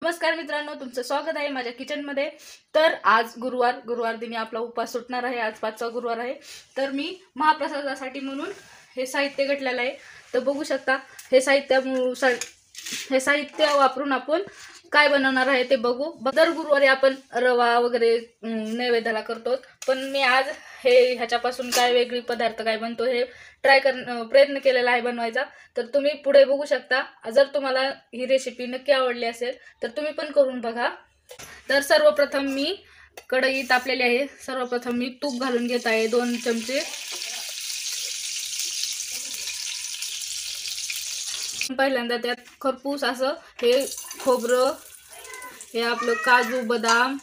नमस्कार मित्रांनो, तुमचं स्वागत आहे माझ्या किचनमध्ये। तर आज गुरुवार दिनी आपला उपवास सुटणार आहे। आज 5वा गुरुवार आहे। तर मी महाप्रसादासाठी म्हणून हे साहित्य घेतलेलं आहे। तर बघू शकता हे साहित्य वापरून आपण काय बनवणार आहे ते बघू। दर गुरुवारी आपण रवा वगैरे नैवेद्याला करतो, पण मी आज ह्याच्यापासून काय वेगळी पदार्थ काय बनतो हे प्रयत्न केलेला आहे बनवायचा। तर तुम्ही पुढे बघू शकता। जर तुम्हाला ही रेसिपी नक्की आवडली असेल तर तुम्ही पण करून बघा। तर सर्वप्रथम मी कढई तापलेली आहे। सर्वप्रथम मी तूप घालून घेत आहे 2 चमचे। पहिल्यांदा त्यात खरपूस असं हे खोबरं, हे आपलं काजू बदाम,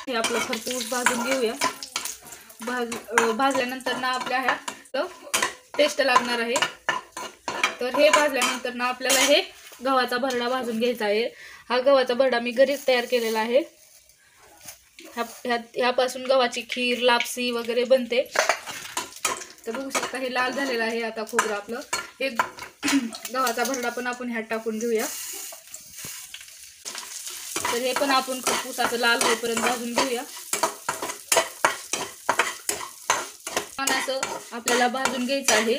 हे आपलं खरपूस भाजून घेऊया। भाजल्यानंतर ना आपल्या ह्या टेस्ट लागणार आहे। तर हे भाजल्यानंतर ना आपल्याला हे गव्हाचा भरडा भाजून घ्यायचा आहे। हा गव्हाचा भरडा मी घरीच तयार केलेला आहे। ह्यापासून गव्हाची खीर, लापसी वगैरे बनते। तर बघू शकता हे लाल झालेलं आहे आता खोबरं आपलं। हे गव्हाचा भरडा पण आपण ह्यात टाकून घेऊया। तर हे पण आपण खरपूस असं लाल होईपर्यंत भाजून घेऊया। असं आपल्याला भाजून घ्यायचं आहे।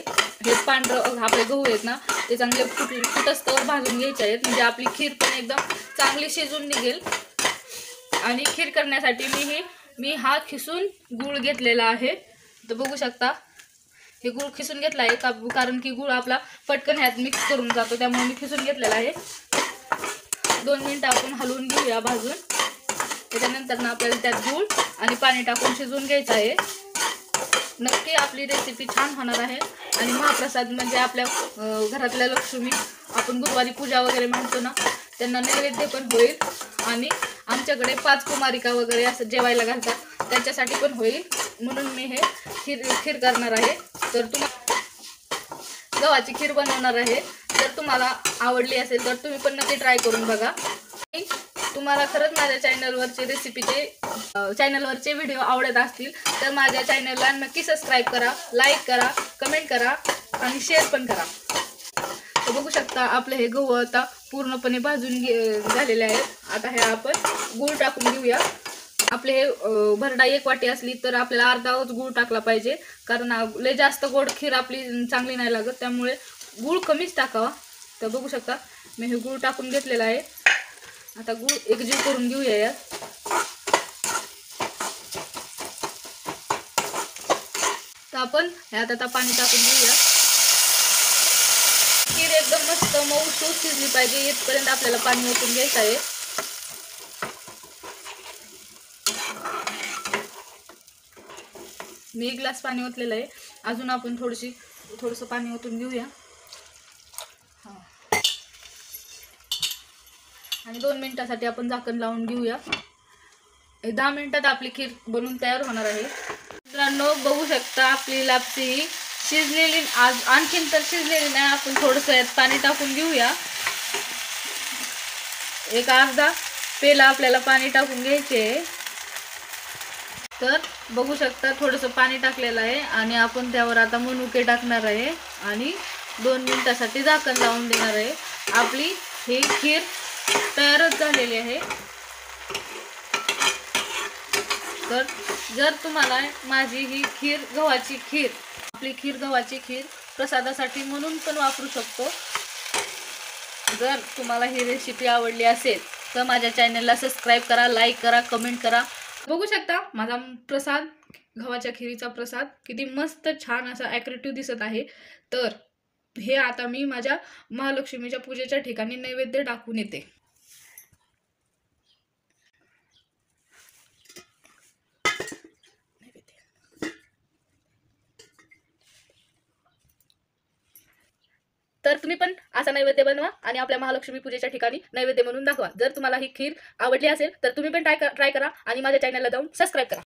हे पांढरं आपले गहू आहेत ना ते चांगले फुटस्तवर भाजून घ्यायचे आहेत, म्हणजे आपली खीर पण एकदम चांगली शिजून निघेल। आणि खीर करण्यासाठी मी हा खिसून गूळ घेतलेला आहे। तर बघू शकता हे गूळ खिसून घेतला आहे कारण की गूळ आपला पटकन ह्यात मिक्स करून जातो, त्यामुळे मी खिसून घेतलेला आहे। 2 मिनिटं आपण हलवून घेऊया भाजून। त्याच्यानंतर ना आपल्याला त्यात गूळ आणि पाणी टाकून शिजवून घ्यायचं आहे। नक्की आपली रेसिपी छान होणार आहे। आणि महाप्रसाद म्हणजे आपल्या घरातल्या लक्ष्मी, आपण गुरुवारी पूजा वगैरे म्हणतो ना, त्यांना नैवेद्य पण होईल। आणि आमच्याकडे 5 कुमारिका वगैरे असं जेवायला घालतात, त्यांच्यासाठी पण होईल, म्हणून मी हे खीर करणार आहे। तर गव्हाची खीर बनवणार आहे। जर तुम्हाला आवडली असेल तर तुम्ही पण नक्की ट्राय करून बघा। तुम्हाला खरंच माझ्या चॅनलवरचे व्हिडिओ आवडत असतील तर माझ्या चॅनलला नक्की सबस्क्राईब करा, लाईक करा, कमेंट करा आणि शेअर पण करा। तर बघू शकता आपले हे गहू आता पूर्णपणे भाजून झालेले आहेत। आता हे आपण गूळ टाकून घेऊया। आपले हे भरडा 1 वाटी असली तर आपल्याला अर्धाच गूळ टाकला पाहिजे, कारण लय जास्त गोड खीर आपली चांगली नाही लागत, त्यामुळे गूळ कमीच टाकावा। तर बघू शकता मी हे गूळ टाकून घेतलेला आहे। आता गूळ एकजीव करून घेऊया यात। तर आपण ह्यात आता पाणी टाकून घेऊया। खीर एकदम मस्त मऊसूत शिजली पाहिजे इथपर्यंत आपल्याला पाणी ओतून घ्यायचं आहे। मी 1 ग्लास पाणी ओतलेलं आहे। अजून आपण थोडंसं पाणी ओतून घेऊया। आणि 2 मिनिटासाठी आपण झाकण लावून घेऊया। 10 मिनिटात आपली खीर बनवून तयार होणार आहे। मित्रांनो बघू शकता आपली लापसी शिजलेली, आणखीन तर शिजलेली नाही। आपण थोडंसं यात पाणी टाकून घेऊया। एक अर्धा पेला आपल्याला पाणी टाकून घ्यायचे। तर बघू शकता थोडंसं पाणी टाकलेलं आहे आणि आपण त्यावर आता मनुके टाकणार आहे आणि 2 मिनिटासाठी झाकण लावून देणार आहे। आपली ही खीर तयारच झालेली आहे। तर जर तुम्हाला माझी ही आपली गव्हाची खीर प्रसादासाठी म्हणून पण वापरू शकतो। जर तुम्हाला ही रेसिपी आवडली असेल तर माझ्या चॅनलला सबस्क्राईब करा, लाईक करा, कमेंट करा। बघू शकता माझा प्रसाद, गव्हाच्या खिरीचा प्रसाद किती मस्त छान असा ॲट्रॅक्टिव्ह दिसत आहे। तर हे आता मी माझ्या महालक्ष्मीच्या पूजेच्या ठिकाणी नैवेद्य टाकून येते। तर तुम्ही पण असा नैवेद्य बनवा आणि आपल्या महालक्ष्मी पूजेच्या ठिकाणी नैवेद्य म्हणून दाखवा। जर तुम्हाला ही खीर आवडली असेल तर तुम्ही पण ट्राय करा आणि माझ्या चॅनलला जाऊन सबस्क्राईब करा।